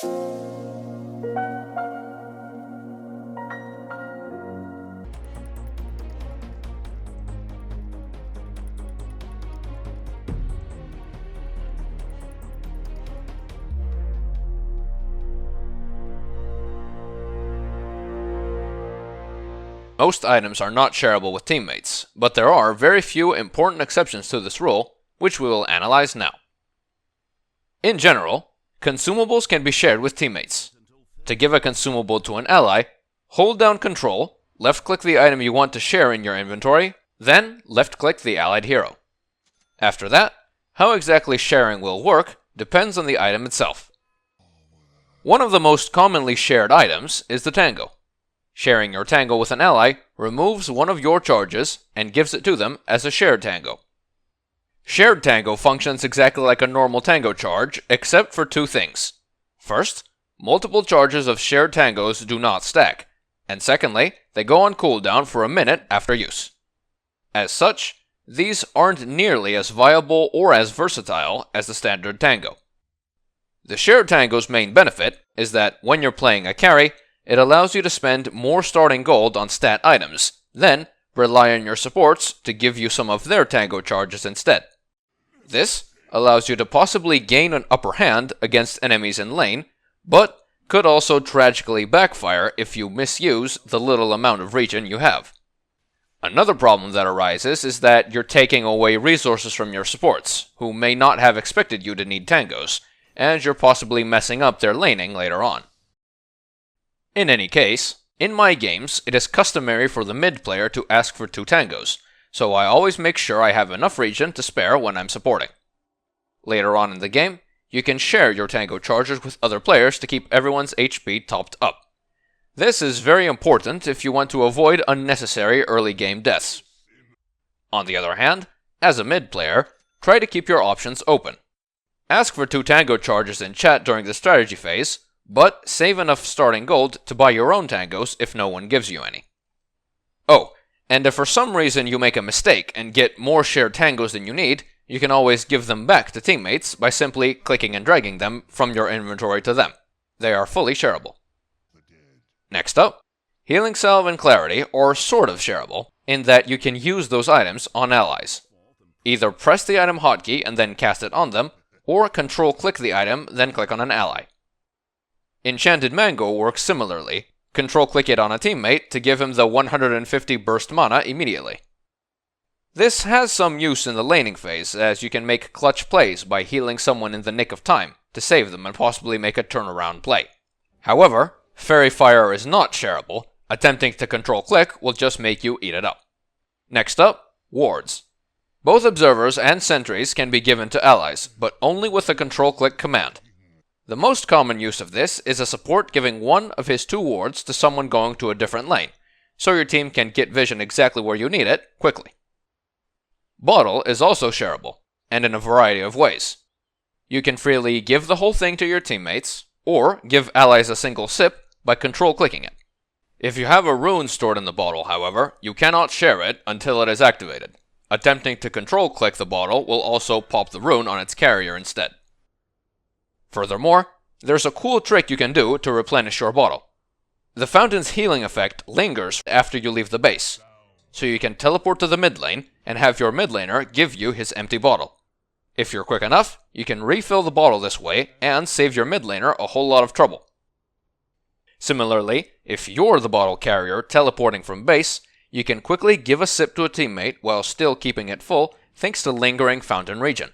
Most items are not shareable with teammates, but there are very few important exceptions to this rule, which we will analyze now. In general, consumables can be shared with teammates. To give a consumable to an ally, hold down Control, left-click the item you want to share in your inventory, then left-click the allied hero. After that, how exactly sharing will work depends on the item itself. One of the most commonly shared items is the tango. Sharing your tango with an ally removes one of your charges and gives it to them as a shared tango. Shared tango functions exactly like a normal tango charge, except for two things. First, multiple charges of shared tangos do not stack, and secondly, they go on cooldown for a minute after use. As such, these aren't nearly as viable or as versatile as the standard tango. The shared tango's main benefit is that when you're playing a carry, it allows you to spend more starting gold on stat items, then rely on your supports to give you some of their tango charges instead. This allows you to possibly gain an upper hand against enemies in lane, but could also tragically backfire if you misuse the little amount of regen you have. Another problem that arises is that you're taking away resources from your supports, who may not have expected you to need tangos, and you're possibly messing up their laning later on. In any case, in my games, it is customary for the mid player to ask for 2 tangos, so I always make sure I have enough regen to spare when I'm supporting. Later on in the game, you can share your tango charges with other players to keep everyone's HP topped up. This is very important if you want to avoid unnecessary early game deaths. On the other hand, as a mid player, try to keep your options open. Ask for 2 tango charges in chat during the strategy phase, but save enough starting gold to buy your own tangos if no one gives you any. Oh, and if for some reason you make a mistake and get more shared tangos than you need, you can always give them back to teammates by simply clicking and dragging them from your inventory to them. They are fully shareable. Next up, Healing Salve and Clarity are sort of shareable, in that you can use those items on allies. Either press the item hotkey and then cast it on them, or Control-click the item, then click on an ally. Enchanted Mango works similarly. Control-click it on a teammate to give him the 150 burst mana immediately. This has some use in the laning phase, as you can make clutch plays by healing someone in the nick of time to save them and possibly make a turnaround play. However, Fairy Fire is not shareable. Attempting to control-click will just make you eat it up. Next up, Wards. Both Observers and Sentries can be given to allies, but only with a control-click command. The most common use of this is a support giving one of his 2 wards to someone going to a different lane, so your team can get vision exactly where you need it, quickly. Bottle is also shareable, and in a variety of ways. You can freely give the whole thing to your teammates, or give allies a single sip by control-clicking it. If you have a rune stored in the bottle, however, you cannot share it until it is activated. Attempting to control-click the bottle will also pop the rune on its carrier instead. Furthermore, there's a cool trick you can do to replenish your bottle. The fountain's healing effect lingers after you leave the base, so you can teleport to the mid lane and have your mid laner give you his empty bottle. If you're quick enough, you can refill the bottle this way and save your mid laner a whole lot of trouble. Similarly, if you're the bottle carrier teleporting from base, you can quickly give a sip to a teammate while still keeping it full thanks to lingering fountain regen.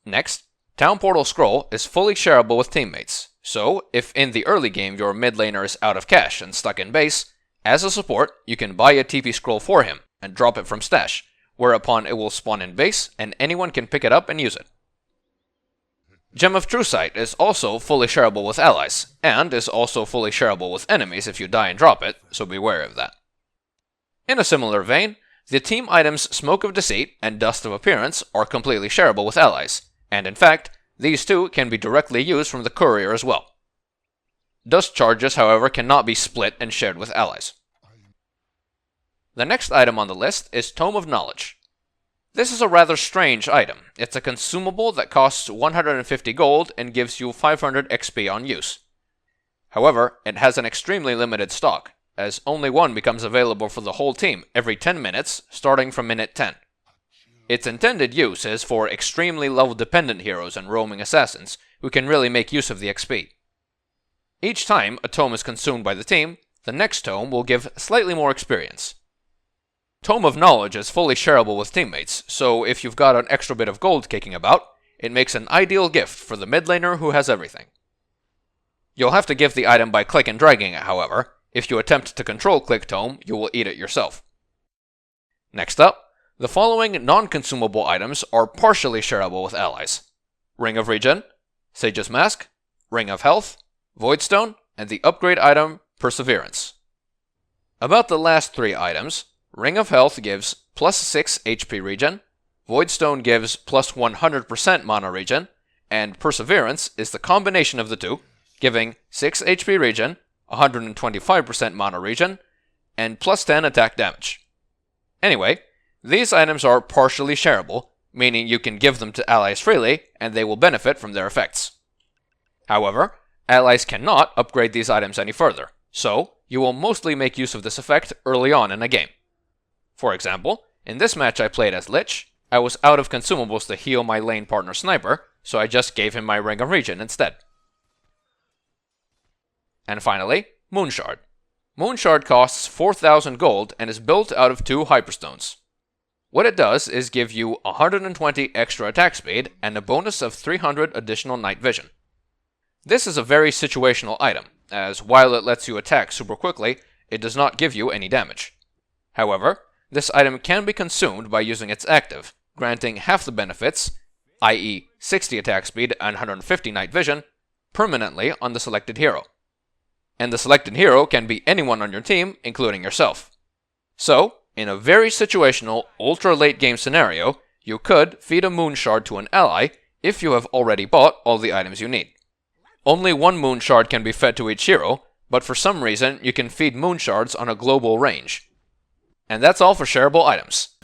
Next, Town Portal Scroll is fully shareable with teammates, so if in the early game your mid laner is out of cash and stuck in base, as a support you can buy a TP scroll for him and drop it from stash, whereupon it will spawn in base and anyone can pick it up and use it. Gem of True Sight is also fully shareable with allies, and is also fully shareable with enemies if you die and drop it, so beware of that. In a similar vein, the team items Smoke of Deceit and Dust of Appearance are completely shareable with allies, and in fact, these two can be directly used from the courier as well. Dust charges, however, cannot be split and shared with allies. The next item on the list is Tome of Knowledge. This is a rather strange item. It's a consumable that costs 150 gold and gives you 500 XP on use. However, it has an extremely limited stock, as only one becomes available for the whole team every 10 minutes, starting from minute 10. Its intended use is for extremely level-dependent heroes and roaming assassins, who can really make use of the XP. Each time a tome is consumed by the team, the next tome will give slightly more experience. Tome of Knowledge is fully shareable with teammates, so if you've got an extra bit of gold kicking about, it makes an ideal gift for the mid laner who has everything. You'll have to give the item by click and dragging it, however. If you attempt to control Click Tome, you will eat it yourself. Next up, the following non-consumable items are partially shareable with allies: Ring of Regen, Sage's Mask, Ring of Health, Voidstone, and the upgrade item Perseverance. About the last three items, Ring of Health gives plus 6 HP regen, Voidstone gives plus 100% mana regen, and Perseverance is the combination of the two, giving 6 HP regen, 125% mana regen, and plus 10 attack damage. Anyway, these items are partially shareable, meaning you can give them to allies freely, and they will benefit from their effects. However, allies cannot upgrade these items any further, so you will mostly make use of this effect early on in a game. For example, in this match I played as Lich, I was out of consumables to heal my lane partner Sniper, so I just gave him my Ring of Regen instead. And finally, Moonshard. Moonshard costs 4,000 gold and is built out of 2 Hyperstones. What it does is give you 120 extra attack speed and a bonus of 300 additional night vision. This is a very situational item, as while it lets you attack super quickly, it does not give you any damage. However, this item can be consumed by using its active, granting half the benefits, i.e. 60 attack speed and 150 night vision, permanently on the selected hero. And the selected hero can be anyone on your team, including yourself. So, in a very situational, ultra-late game scenario, you could feed a Moonshard to an ally if you have already bought all the items you need. Only one Moonshard can be fed to each hero, but for some reason you can feed Moonshards on a global range. And that's all for shareable items.